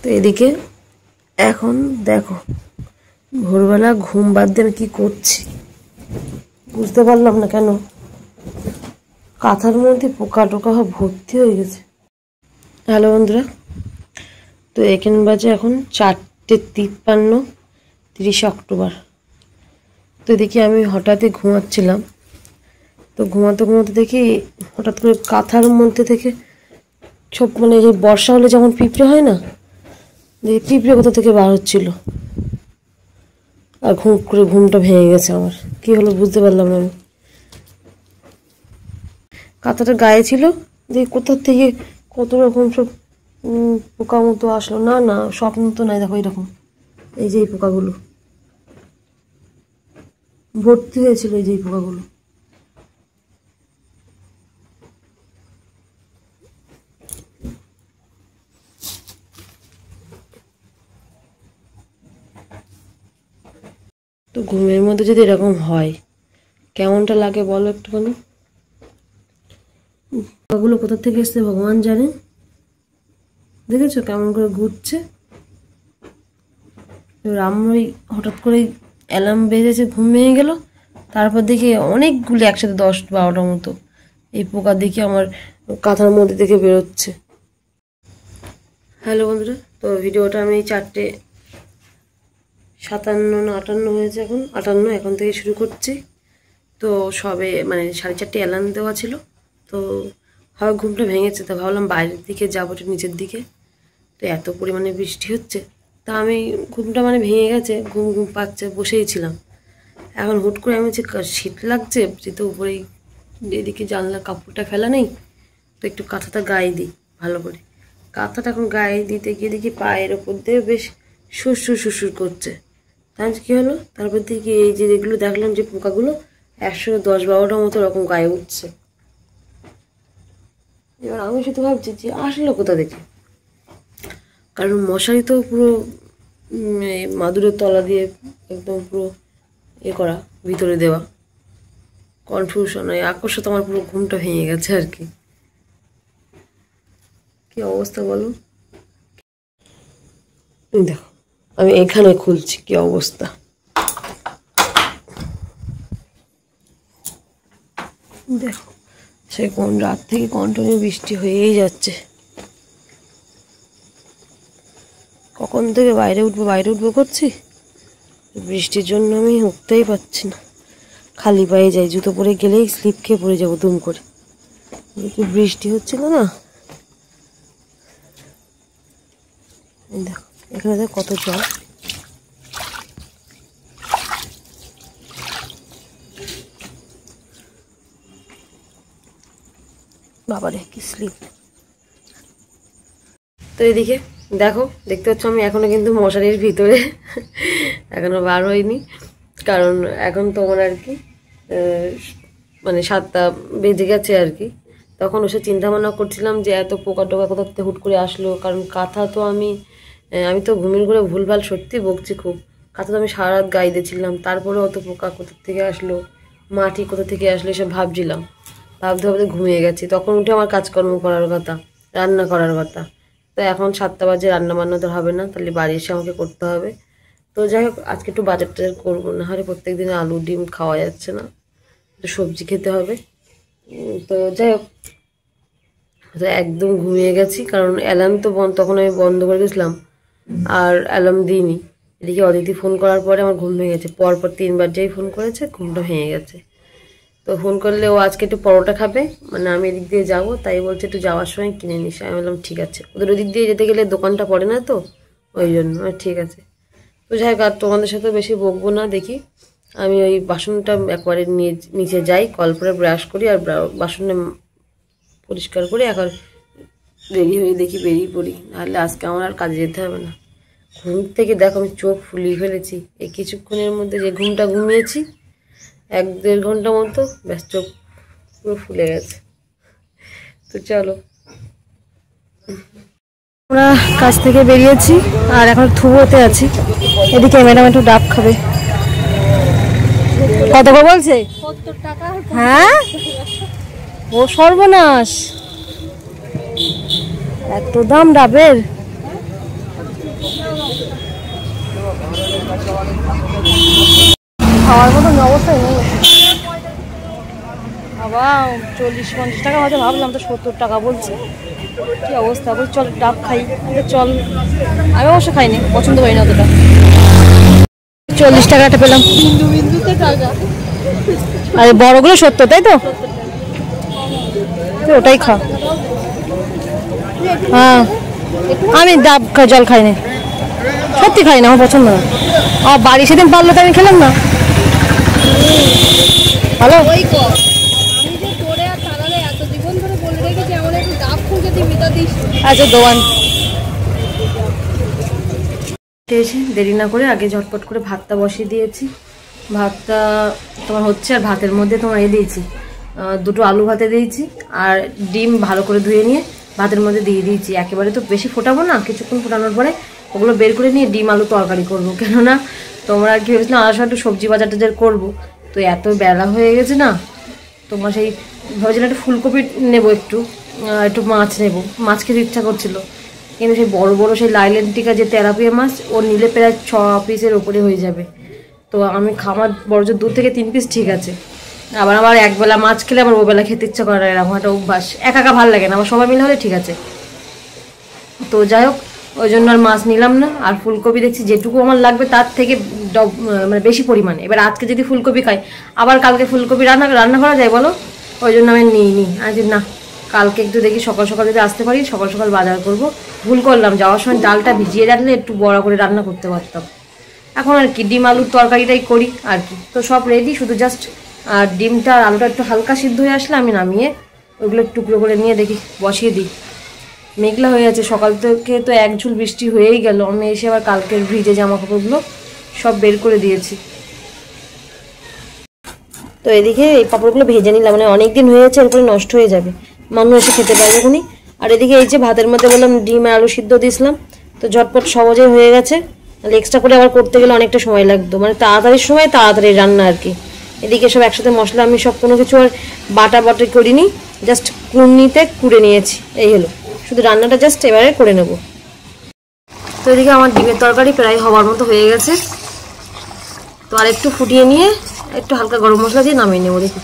তো এদিকে এখন দেখো ভোরবেলা ঘুম বাদ দিয়ে আমি কি করছি বুঝতে পারলাম না কেন কাঁথার মধ্যে পোকা টোকা ভর্তি হয়ে গেছে। হ্যালো বন্ধুরা, তো এখানে বাজে এখন 4:53, 30 অক্টোবর। তো দেখি আমি হঠাৎই ঘুমাচ্ছিলাম, তো ঘুমাতে ঘুমাতে দেখি হঠাৎ করে কাঁথার মধ্যে থেকে সব মানে এই বর্ষা হলে যেমন পিঁপড়ে হয় না, যে পিঁপড়ে কোথা থেকে বার হচ্ছিল, আর ঘুম করে ঘুমটা ভেঙে গেছে। আমার কি হলো বুঝতে পারলাম না। আমি কাঁথাটা গায়ে ছিল, দেখি কোথা থেকে কত রকম সব পোকা মতো আসলো। না না, স্বপ্ন তো নাই, দেখো এরকম এই যে এই পোকাগুলো ভর্তি হয়েছিল, এই যে এই পোকাগুলো। তো ঘুমের মধ্যে যদি এরকম হয় কেমনটা লাগে বলো একটুখানি। পোকাগুলো কোথা থেকে এসছে ভগবান জানে। দেখেছো কেমন করে ঘুরছে। এবার আমি হঠাৎ করে অ্যালার্ম বেজেছে, ঘুম ভেঙে গেল। তারপর দেখি অনেকগুলো একসাথে 10-12টার মতো এই পোকা দেখি আমার কাঁথার মধ্যে থেকে বেরোচ্ছে। হ্যালো বন্ধুরা, তো ভিডিওটা আমি 4:57 না 58 হয়েছে, এখন 58 এখন থেকে শুরু করছি। তো সবে মানে 4:30 অ্যালার্ম দেওয়া ছিল, তো হয় ঘুমটা ভেঙেছে, তো ভাবলাম বাইরের দিকে যাবো, নিচের দিকে। তো এত পরিমাণে বৃষ্টি হচ্ছে, তা আমি ঘুমটা মানে ভেঙে গেছে, ঘুম ঘুম পাচ্ছে, বসেই ছিলাম। এখন হুট করে আমি যে শীত লাগছে, যেহেতু উপরেই এদিকে জানলা কাপড়টা ফেলা নেই, তো একটু কাঁথাটা গায়ে দিই ভালো করে। কাঁথাটা এখন গায়ে দিতে গিয়ে দেখি পায়ের ওপর দিয়ে বেশ সুরসুর সুরসুর করছে। তাই কী হলো, তারপর দেখি এই যে যেগুলো দেখলাম যে পোকাগুলো 110-12টার মতো রকম গায়ে উঠছে। এবার আমি শুধু ভাবছি যে আসলো কোথা থেকে, কারণ মশারি তো পুরো মাদুরের তলা দিয়ে একদম পুরো করা, ভিতরে দেওয়া। কনফিউশন হয় আকস্মাত আমার পুরো ঘুমটা ভেঙে গেছে আর কি। কি অবস্থা বলো। দেখো আমি এখানে খুলছি, কি অবস্থা। দেখো সে কোন রাত থেকে কন্টিনিউ বৃষ্টি হয়েই যাচ্ছে। কখন থেকে বাইরে উঠবো করছি, বৃষ্টির জন্য আমি উঠতেই পারছি না। খালি পায়ে যাই, জুতো পরে গেলেই স্লিপ খেয়ে পড়ে যাবো দুম করে। দেখি বৃষ্টি হচ্ছিল না, দেখো এখানে দেখ কত জল। বাবারে কি স্লিপ। তো এদিকে দেখো, দেখতে পাচ্ছ আমি এখনো কিন্তু মশারির ভিতরে, এখনো বার হয়নি। কারণ এখন তোমার আর কি মানে 7টা বেজে গেছে আর কি। তখন ওসব চিন্তা ভাবনা করছিলাম যে এত পোকা টোকা কোথা থেকে হুট করে আসলো। কারণ কাঁথা তো আমি তো ঘুমিয়ে করে ভুলভাল সত্যি বকছি খুব। কাঁথা তো আমি সারা রাত গায়ে দিয়েছিলাম, তারপরে অত পোকা কোথা থেকে আসলো, মাটি কোথা থেকে আসলো এসব ভাবছিলাম। ভাবতে ভাবতে ঘুমিয়ে গেছি। তখন উঠে আমার কাজকর্ম করার কথা, রান্না করার কথা। তো এখন 7টা বাজে, রান্না বান্না তো হবে না, তাহলে বাড়ি এসে আমাকে করতে হবে। তো যাই হোক আজকে একটু বাজার টাজার করবো, না হলে প্রত্যেক দিন আলু ডিম খাওয়া যাচ্ছে না, একটু সবজি খেতে হবে। তো যাই হোক, তো একদম ঘুমিয়ে গেছি, কারণ অ্যালার্ম তো তখন আমি বন্ধ করে গেছিলাম, আর অ্যালার্ম দিইনি। এদিকে অদিতি ফোন করার পরে আমার ঘুম ভেঙে গেছে, পরপর 3বার যেই ফোন করেছে ঘুমটা ভেঙে গেছে। তো ফোন করলে ও আজকে একটু পরোটা খাবে, মানে আমি এদিক দিয়ে যাবো, তাই বলছে একটু যাওয়ার সময় কিনে নিস। আমি বললাম ঠিক আছে, ওদের ওদিক দিয়ে যেতে গেলে দোকানটা পড়ে না, তো ওই জন্য ঠিক আছে। তো যাই হোক, আর তোমাদের সাথে বেশি বকবো না। দেখি আমি ওই বাসনটা একবারে নিচে যাই, কল করে ব্রাশ করি, আর বাসনটা পরিষ্কার করে এখন রেডি হয়ে দেখি বেরিয়ে পড়ি, নাহলে আজকে আমার আর কাজে যেতে হবে না। ঘুম থেকে দেখো আমি চোখ ফুলিয়ে ফেলেছি, এই কিছুক্ষণের মধ্যে যে ঘুমটা ঘুমিয়েছি 1-1.5 ঘন্টা মতো, ব্যাস চোখ পুরো ফুলে গেছে। তো চলো, আমরা কাজ থেকে বেরিয়েছি আর এখন থুবোতে আছি। এদিকে ম্যাডাম একটু ডাব খাবে। কত করে বলছে? 70 টাকা। হ্যাঁ, ও সর্বনাশ, এত দাম ডাবের। খাওয়ার মতন অবস্থায় নেই। আবার 40-50 টাকা হয়তো, ভাবলাম তো 70 টাকা বলছে। কি অবস্থা, বলছি চল ডাব খাই, চল। আমি অবশ্য খাইনি, পছন্দ করি না অতটা। 40 টাকাটা পেলাম, বিন্দু বিন্দুতে টাকা। আরে বড়গুলো 70, তাই তো? ওটাই খা। হ্যাঁ, আমি ডাব জল খাইনি, সত্যি খাই না, আমার পছন্দ না। আমার বাড়ি সেদিন পারলো তো আমি খেলাম না। ভালো আচ্ছা দোয়ান এসে দেরি না করে আগে ঝটপট করে ভাতটা বসিয়ে দিয়েছি। ভাতটা তোমার হচ্ছে, আর ভাতের মধ্যে তোমার দিয়েছি 2টো আলু ভাতে দিয়েছি, আর ডিম ভালো করে ধুয়ে নিয়ে ভাতের মধ্যে দিয়ে দিয়েছি। একেবারে তো বেশি ফোটাবো না, কিছুক্ষণ ফোটানোর পরে ওগুলো বের করে নিয়ে ডিম আলু তরকারি করবো। কেননা তোমরা আর কি ভেবেছিলাম আলাদা একটু সবজি বাজার টাজার করবো, তো এত বেলা হয়ে গেছে না, তোমার সেই ভেবেছিলাম একটু ফুলকপি নেবো, একটু মাছ নেবো, মাছ খেতে ইচ্ছা করছিল। কিন্তু সেই বড় বড় সেই লাইলেন্টিকা যে তেলাপিয়া মাছ, ও নিলে প্রায় 6 পিসের ওপরে হয়ে যাবে। তো আমি খামার বড় যে 2 থেকে 3 পিস ঠিক আছে, আবার আমার একবেলা মাছ খেলে আবার ওবেলা খেতে ইচ্ছা করে না, এরকম একটা অভ্যাস। একা একা ভালো লাগে না, আবার সবাই মিলে হলে ঠিক আছে। তো যাই হোক, ওই জন্য আর মাছ নিলাম না। আর ফুলকপি দেখছি যেটুকু আমার লাগবে তার থেকে মানে বেশি পরিমাণে। এবার আজকে যদি ফুলকপি খাই, আবার কালকে ফুলকপি রান্না করা যায় বলো? ওই জন্য আমি নিইনি। আজ না, কালকে একটু দেখি সকাল সকাল যদি আসতে পারি, সকাল সকাল বাজার করব। ভুল করলাম, যাওয়ার সময় ডালটা ভিজিয়ে রাখলে একটু বড় করে রান্না করতে পারতাম। এখন আর কি ডিম আলুর তরকারিটাই করি আর কি। তো সব রেডি, শুধু জাস্ট ডিমটা আর আলুটা একটু হালকা সিদ্ধ হয়ে আসলে আমি নামিয়ে ওইগুলো টুকরো করে নিয়ে দেখি বসিয়ে দিই। মেঘলা হয়ে আছে, সকাল থেকে তো এক ঝুল বৃষ্টি হয়েই গেল। আমি এসে আবার কালকের ভিজে জামা কাপড়গুলো সব বের করে দিয়েছি। তো এদিকে এই পাপড়গুলো ভেজে নিলাম, মানে অনেকদিন হয়েছে, এরপরে নষ্ট হয়ে যাবে, মানুষ এসে খেতে পারবে এখনই। আর এদিকে এই যে ভাতের মধ্যে বললাম ডিম আর আলু সিদ্ধ দিয়েছিলাম, তো ঝটপট সহজে হয়ে গেছে। তাহলে এক্সট্রা করে আবার করতে গেলে অনেকটা সময় লাগতো, মানে তাড়াতাড়ির সময় তাড়াতাড়ি রান্না আর কি। এদিকে সব একসাথে মশলা আমি সব কোনো কিছু আর বাটা করিনি, জাস্ট কুড়নিতে কুড়ে নিয়েছি, এই হলো। শুধু রান্নাটা জাস্ট এবারে করে নেব। তো এদিকে আমার ডিমের তরকারি প্রায় হওয়ার মতো হয়ে গেছে। তো আর একটু ফুটিয়ে নিয়ে একটু হালকা গরম মশলা দিয়ে নামিয়ে নেবো। দেখি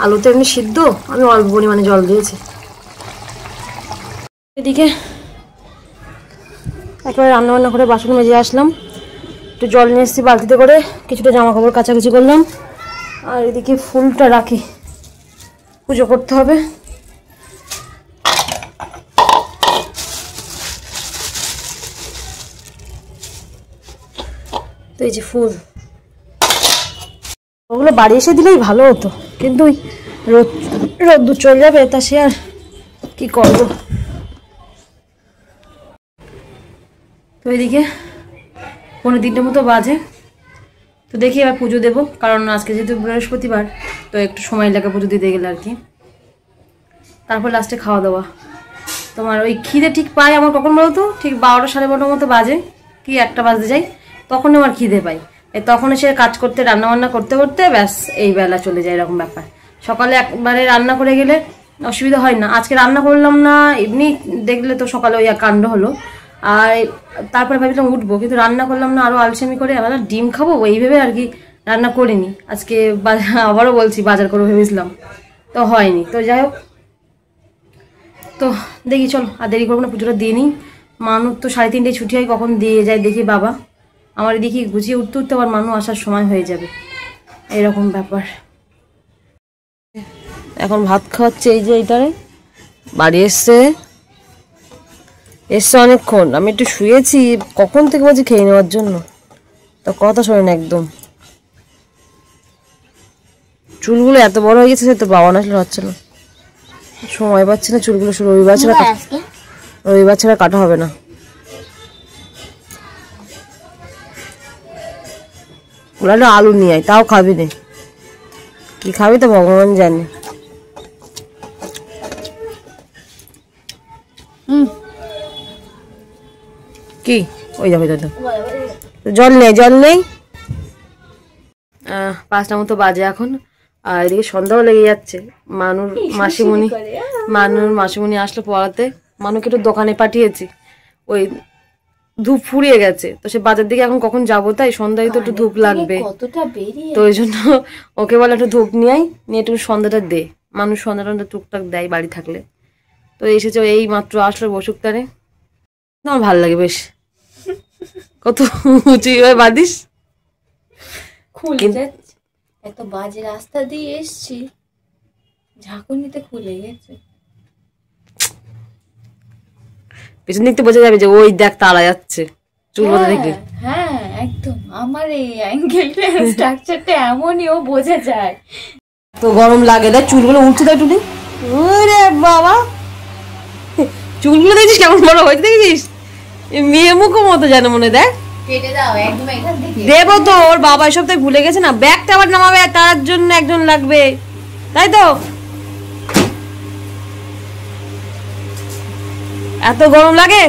আলু তো এমনি সিদ্ধ, আমি অল্প পরিমাণে জল দিয়েছি। এদিকে একেবারে রান্নাবান্না করে বাসন মেজে আসলাম, একটু জল নিয়ে এসেছি বালতিতে করে, কিছুটা জামা কাপড় কাচাকুচি করলাম। আর এদিকে ফুলটা রাখি, পুজো করতে হবে। তো এই যে ফুল, ওগুলো বাড়ি এসে দিলেই ভালো হতো, কিন্তু রোদ্দুর চলে যাবে, তা সে আর কি করবো। তো এদিকে 2:45 মতো বাজে। তো দেখি এবার পুজো দেবো, কারণ আজকে যেহেতু বৃহস্পতিবার, তো একটু সময় লাগে পুজো দিতে গেলে আর কি। তারপর লাস্টে খাওয়া দাওয়া। তোমার ওই খিদে ঠিক পাই আমার কখন বলতো, ঠিক 12টা 12:30 মতো বাজে, কি 1টা বাজতে যায়, তখন আমার খিদে পাই। তখন এসে কাজ করতে, রান্নাবান্না করতে করতে ব্যাস এই বেলা চলে যায়, এরকম ব্যাপার। সকালে একবারে রান্না করে গেলে অসুবিধা হয় না। আজকে রান্না করলাম না, এমনি দেখলে তো সকালে ওই কাণ্ড হলো। আর তারপরে ভাবলাম উঠবো, কিন্তু রান্না করলাম না, আরও আলসেমি করে আমরা ডিম খাবো এই ভেবে আর কি রান্না করিনি। আজকে আবারও বলছি বাজার করবো ভেবেছিলাম, তো হয়নি। তো যাই হোক, তো দেখি চলো আর দেরি করবো না, পুজোটা দিয়ে নিই। মানুষ তো 3:30টায় ছুটি হয়, কখন দিয়ে যায় দেখি বাবা। আমার এদিকে গুছিয়ে উঠতে উঠতে আবার মানুষ আসার সময় হয়ে যাবে, এরকম ব্যাপার। এখন ভাত খাওয়াচ্ছে এই যে এইটারে, বাড়ি এসছে অনেকক্ষণ। আমি একটু শুয়েছি, কখন থেকে বলছি খেয়ে নেওয়ার জন্য, তো কথা শোনে না একদম। চুলগুলো এত বড় হয়ে গেছে, তো বাবা না আসলে হচ্ছে না, সময় পাচ্ছে না। চুলগুলো রবিবার ছাড়া কাটা হবে না। ওরা আলু নিয়ে আয়, তাও খাবি না, কি খাবি তো ভগবান জানে। কি ওই যাবে জল নেই। 5টা মতো বাজে এখন। আর এদিকে সন্ধ্যাও লেগে যাচ্ছে। মাসিমণি আসলো পড়াতে, মানুকে একটু দোকানে পাঠিয়েছি, ওই ধূপ ফুরিয়ে গেছে, তো সে বাজার দিকে এখন কখন যাবো, তাই সন্ধ্যায় তো একটু ধূপ লাগবে, তো ওই জন্য ওকে বলে একটু ধূপ নিয়ে একটু সন্ধ্যাটা দে। মানুষ সন্ধ্যা টুকটাক দেয় বাড়ি থাকলে। তো এসেছে, এই মাত্র আসলো বসুক তারে, আমার ভালো লাগে বেশ। কত উঁচু বাঁধিস, খুলে যাচ্ছে, এত বাজে রাস্তা দিয়ে এসছি, ঝাঁকুনিতে খুলে গেছে। পেছন দিক তো বোঝা যাবে যে ওই দেখ তারা যাচ্ছে চুল বাঁধা দেখলে। হ্যাঁ একদম, আমার এই অ্যাঙ্গেলটা স্ট্রাকচারটা এমনই, ও বোঝা যায়। তো গরম লাগে, দেখ চুলগুলো উঠছে, দেখ টুলি, ওরে বাবা চুলগুলো দেখছিস কেমন বড় হয়েছে, দেখেছিস মেয়ে মুখো মতো যেন মনে। দেখ কেটে দাও একদম এখান থেকে। দেবো তো, ওর বাবা এসব তাই ভুলে গেছে না, ব্যাগটা আবার নামাবে, তার জন্য একজন লাগবে, তাই তো। এত গরম লাগে,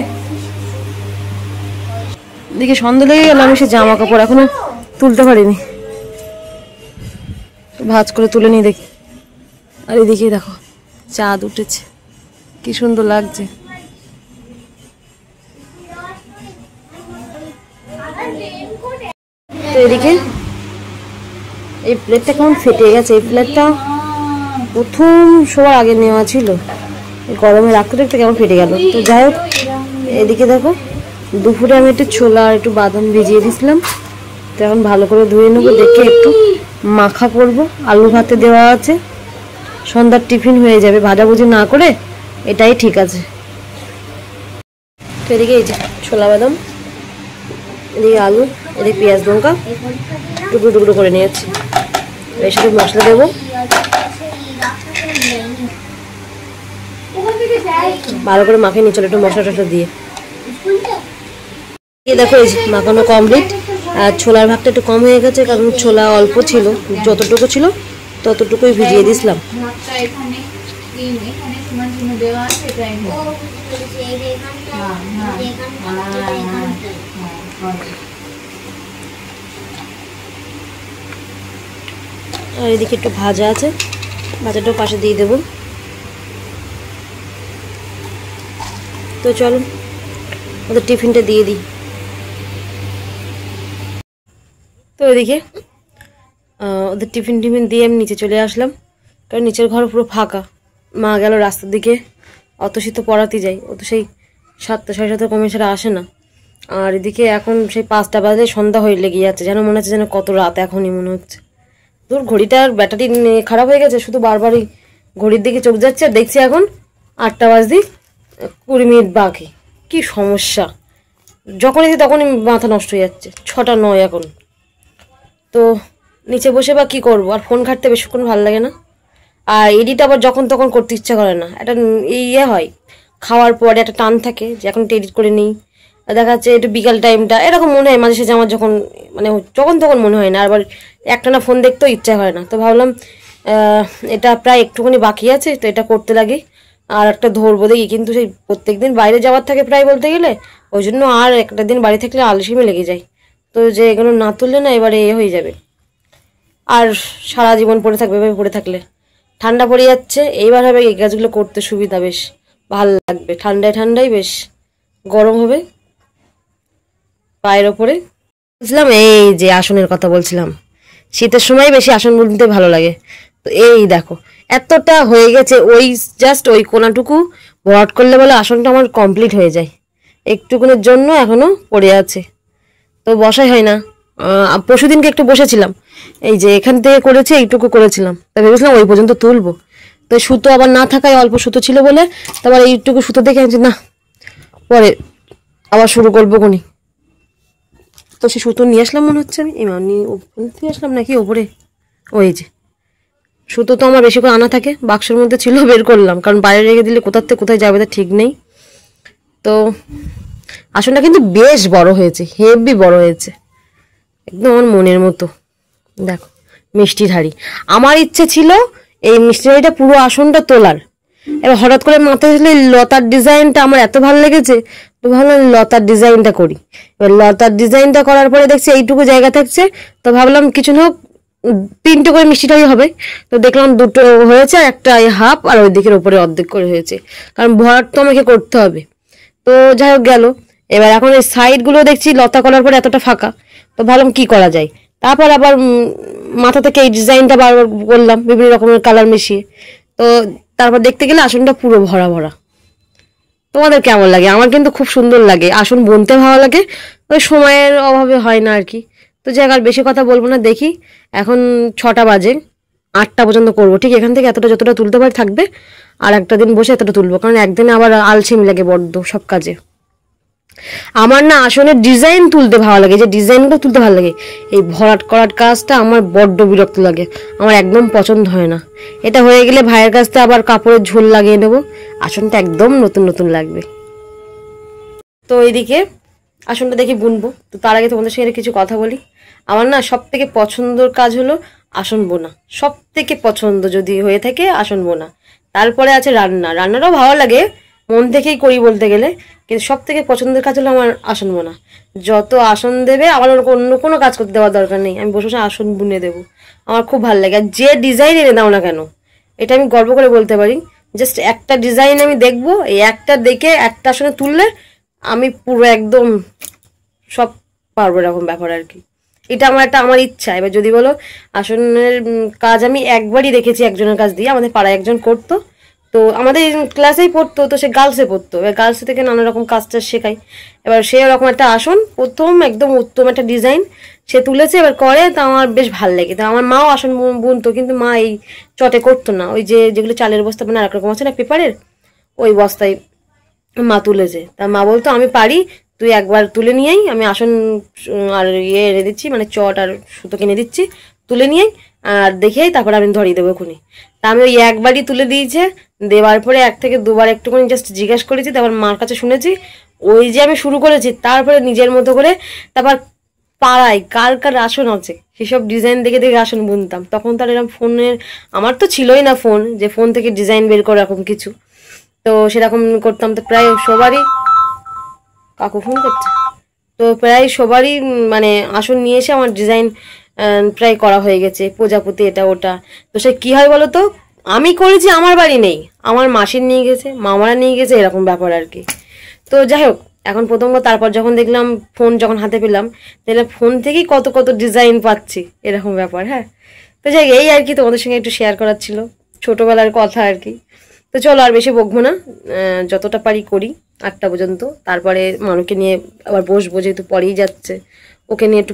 দেখি সন্ধ্যা লেগে গেল, আমি সে জামা কাপড় এখনো তুলতে পারিনি, ভাঁজ করে তুলে নিই দেখি। আর এদিকে দেখো চাঁদ উঠেছে, কি সুন্দর লাগছে। তো এদিকে এই প্লেটটা কেমন ফেটে গেছে, এই প্লেটটা প্রথম সবার আগে নেওয়া ছিল, গরমে রাখতে রাখতে কেমন ফেটে গেল। তো যাই হোক, এদিকে দেখো দুপুরে আমি একটু ছোলা আর একটু বাদাম ভিজিয়ে দিয়েছিলাম, তো এখন ভালো করে ধুয়ে নেবো, দেখে একটু মাখা করব। আলু ভাতে দেওয়া আছে, সন্ধ্যার টিফিন হয়ে যাবে, ভাজাভুজি না করে এটাই ঠিক আছে। তো এদিকে এই যে ছোলা বাদাম, এদিকে আলু, এদিকে পেঁয়াজ লঙ্কা টুকরো টুকরো করে নিয়েছি, এর সাথে মশলা দেবো, ভালো করে মাখিয়ে নিচ্ছিল একটু মশলা টশলা দিয়ে। দেখো এই যে মাখানো কমপ্লিট। আর ছোলার ভাগটা একটু কম হয়ে গেছে, কারণ ছোলা অল্প ছিল, যতটুকু ছিল ততটুকুই ভিজিয়ে দিয়েছিলাম। আর এদিকে একটু ভাজা আছে, ভাজাটাও পাশে দিয়ে দেবো। তো চলো ওদের টিফিনটা দিয়ে দিই। তো ওইদিকে ওদের টিফিন দিয়ে আমি নিচে চলে আসলাম, কারণ নিচের ঘর পুরো ফাঁকা। মা গেল রাস্তার দিকে, অত শীত পড়াতে যাই, ও তো সেই 7টা 7:30 কমে ছাড়া আসে না। আর এদিকে এখন সেই 5টা বাজে, সন্ধ্যা হয়ে লেগে যাচ্ছে, যেন মনে হচ্ছে যেন কত রাত এখনই মনে হচ্ছে। তোর ঘড়িটার ব্যাটারি খারাপ হয়ে গেছে, শুধু বারবারই ঘড়ির দিকে চোখ যাচ্ছে, আর দেখছি এখন 8টা বাজতে 20 মিনিট বাকি। কি সমস্যা, যখন এসে তখনই মাথা নষ্ট হয়ে যাচ্ছে, 6টা 9 এখন। তো নিচে বসে বা কি করবো, আর ফোন ঘাঁটতে বেশিক্ষণ ভালো লাগে না, আর এডিট আবার যখন তখন করতে ইচ্ছা করে না। একটা ইয়ে হয়, খাওয়ার পরে একটা টান থাকে যে এখন একটু এডিট করে নিই, দেখা যাচ্ছে একটু বিকাল টাইমটা এরকম মনে হয় মাঝে সাঝে আমার, যখন মানে যখন তখন মনে হয় না, আবার একটানা ফোন দেখতেও ইচ্ছা হয় না। তো ভাবলাম এটা প্রায় একটুখানি বাকি আছে, তো এটা করতে লাগে, আর একটা ধরবো দেখি। কিন্তু সেই প্রত্যেকদিন বাইরে যাওয়ার থাকে প্রায় বলতে গেলে, ওই জন্য আর একটা দিন বাড়ি থাকলে আলসেমি লেগে যায়। তো যে এগুলো না তুললে না এবারে এ হয়ে যাবে, আর সারা জীবন পড়ে থাকবে, এভাবে পড়ে থাকলে ঠান্ডা পড়ে যাচ্ছে। এইবার হবে এই গাছগুলো করতে সুবিধা, বেশ ভালো লাগবে, ঠান্ডায় ঠান্ডায় বেশ গরম হবে পায়ের ওপরে। বুঝলাম এই যে আসনের কথা বলছিলাম, শীতের সময় বেশি আসন বুনতে ভালো লাগে। তো এই দেখো এতটা হয়ে গেছে, ওই জাস্ট ওই কোনাটুকু ভরাট করলে বলে আসনটা আমার কমপ্লিট হয়ে যায়, একটুকুনের জন্য এখনো পড়ে আছে, তো বসাই হয় না। পরশুদিনকে একটু বসেছিলাম, এই যে এখান থেকে করেছি, এইটুকু করেছিলাম, তা ভেবেছিলাম ওই পর্যন্ত তুলবো, তো সুতো আবার না থাকায় অল্প সুতো ছিল বলে তারপর এইটুকু সুতো দেখে না পরে আবার শুরু করবো কোনি। তো সে সুতো নিয়ে আসলাম মনে হচ্ছে, আমি নিয়ে আসলাম নাকি ওপরে, ওই যে সুতো তো আমার বেশি করে আনা থাকে, বাক্সের মধ্যে ছিল, বের করলাম, কারণ বাইরে রেখে দিলে কোথার থেকে কোথায় যাবে তা ঠিক নেই। তো আসনটা কিন্তু বেশ বড় হয়েছে, হেভি বড় হয়েছে, একদম আমার মনের মতো। দেখো মিষ্টির হাঁড়ি, আমার ইচ্ছে ছিল এই মিষ্টির হাঁড়িটা পুরো আসনটা তোলার, এবার হঠাৎ করে মাথায় আসলে লতার ডিজাইনটা আমার এত ভালো লেগেছে, তো ভাবলাম লতার ডিজাইনটা করি। এবার লতার ডিজাইনটা করার পরে দেখছি এইটুকু জায়গা থাকছে, তো ভাবলাম কিছু না হোক 3টে করে মিষ্টিটাই হবে। তো দেখলাম 2টো হয়েছে, আর একটা হাফ, আর ওই দিকের ওপরে অর্ধেক করে হয়েছে, কারণ ভরাট তো আমাকে করতে হবে। তো যাই হোক গেল, এবার এখন এই সাইডগুলো দেখছি লতা করার পরে এতটা ফাঁকা, তো ভাবলাম কি করা যায়। তারপর আবার মাথা থেকে এই ডিজাইনটা বারবার করলাম বিভিন্ন রকমের কালার মিশিয়ে। তো তারপর দেখতে গেলে আসনটা পুরো ভরা ভরা। তোমাদের কেমন লাগে? আমার কিন্তু খুব সুন্দর লাগে, আসন বুনতে ভালো লাগে, ওই সময়ের অভাবে হয় না আর কি। তো যাই হোক, আর বেশি কথা বলবো না। দেখি এখন 6টা বাজে, 8টা পর্যন্ত করবো ঠিক এখান থেকে, এতটা যতটা তুলতে পারি থাকবে। আর একটা দিন বসে এতটা তুলবো, কারণ একদিনে আবার আলসেমি লাগে বড্ড সব কাজে। আমার না আসনের ডিজাইন তুলতে ভালো লাগে, যে ডিজাইনগুলো তুলতে ভালো লাগে, এই ভরাট করাট কাজটা আমার বড্ড বিরক্ত লাগে, আমার একদম পছন্দ হয় না। এটা হয়ে গেলে ভাইয়ের কাছ থেকে আবার কাপড়ের ঝোল লাগিয়ে নেবো, আসনটা একদম নতুন নতুন লাগবে। তো এইদিকে আসনটা দেখি বুনবো, তো তার আগে তোমাদের সঙ্গে কিছু কথা বলি। আমার না সব থেকে পছন্দের কাজ হলো আসন বোনা, সব থেকে পছন্দ যদি হয়ে থাকে আসন বোনা। তারপরে আছে রান্না, রান্নাটাও ভালো লাগে, মন থেকেই করি বলতে গেলে, কিন্তু সব থেকে পছন্দের কাজ হলো আমার আসন বোনা। যত আসন দেবে আমার অন্য কোনো কাজ করতে দেওয়ার দরকার নেই, আমি বসে বসে আসন বুনে দেবো, আমার খুব ভালো লাগে। আর যে ডিজাইন এনে দাও না কেন, এটা আমি গর্ব করে বলতে পারি, জাস্ট একটা ডিজাইন আমি দেখবো, এই একটা দেখে একটা আসনে তুললে আমি পুরো একদম সব পারবো, এরকম ব্যাপার আর কি। এটা আমার ইচ্ছা। এবার যদি বলো আসনের কাজ আমি একবারই দেখেছি একজনের কাজ দিয়ে, আমাদের পাড়ায় একজন করতো, তো আমাদের ক্লাসেই পড়তো, তো সে গার্লসে পড়তো, এবার গার্লসে থেকে নানা রকম কাজটা শেখায়। এবার সে ওরকম একটা আসন প্রথম একদম উত্তম একটা ডিজাইন সে তুলেছে, এবার করে, তা আমার বেশ ভালো লেগে। তা আমার মাও আসন বুনতো, কিন্তু মা এই চটে করতো না, ওই যেগুলো চালের বস্তা মানে আরেক রকম আছে না পেপারের, ওই বস্তায় মা তুলেছে। তা মা বলতো আমি পারি, তুই একবার তুলে নিয়েই, আমি আসন আর ইয়ে এনে দিচ্ছি, মানে চট আর সুতো কিনে দিচ্ছি, তুলে নিয়েই আর দেখেই তারপর আমি ধরিয়ে দেবো এখনই। তা আমি ওই একবারই তুলে দিয়েছে, দেওয়ার পরে 1 থেকে 2বার একটুখানি জাস্ট জিজ্ঞাসা করেছি, তারপর মার কাছে শুনেছি, ওই যে আমি শুরু করেছি, তারপরে নিজের মতো করে তারপর পাড়ায় কার কার আসন আছে সেসব ডিজাইন দেখে দেখে আসন বুনতাম। তখন তো আর এরকম ফোনের, আমার তো ছিলই না ফোন, যে ফোন থেকে ডিজাইন বের করে এরকম কিছু, তো সেরকম করতাম। তো প্রায় সবারই, কাকু ফোন করছে, তো প্রায় সবারই মানে আসন নিয়ে এসে আমার ডিজাইন প্রায় করা হয়ে গেছে, প্রজাপতি এটা ওটা। তো সে কি হয় বলো তো, আমি করেছি, আমার বাড়ি নেই, আমার মাসির নিয়ে গেছে, মামারা নিয়ে গেছে, এরকম ব্যাপার আর কি। তো যাই হোক, এখন প্রথমবার, তারপর যখন দেখলাম ফোন যখন হাতে পেলাম, তাহলে ফোন থেকেই কত কত ডিজাইন পাচ্ছি, এরকম ব্যাপার। হ্যাঁ, তো যাই হোক, এই আর কি তোমাদের সঙ্গে একটু শেয়ার করার ছিল, ছোটবেলার কথা আর কি। তো চলো আর বেশি বকবো না, যতটা পারি করি 8টা পর্যন্ত, তারপরে মানুষকে নিয়ে আবার বসবো, যেহেতু পড়েই যাচ্ছে, ওকে নিয়ে একটু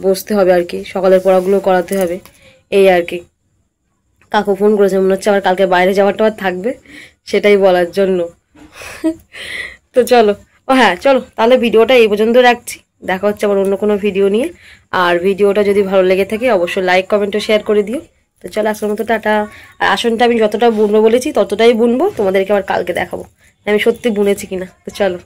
বসতে হবে আর কি, সকালের পড়াগুলো করাতে হবে, এই আর কি। কাকু ফোন করেছে, মনে হচ্ছে আবার কালকে বাইরে যাওয়াটা থাকবে, সেটাই বলার জন্য। তো চলো, ও হ্যাঁ চলো, তাহলে ভিডিওটা এই পর্যন্ত রাখছি, দেখা হচ্ছে আবার অন্য কোনো ভিডিও নিয়ে। আর ভিডিওটা যদি ভালো লেগে থাকে অবশ্যই লাইক কমেন্ট ও শেয়ার করে দিও। তো চলো আজকের মতো টাটা। আর আসনটা আমি যতটা বুনবো বলেছি ততটাই বুনবো, তোমাদেরকে আবার কালকে দেখাবো আমি সত্যি বুনেছি কিনা। তো চলো।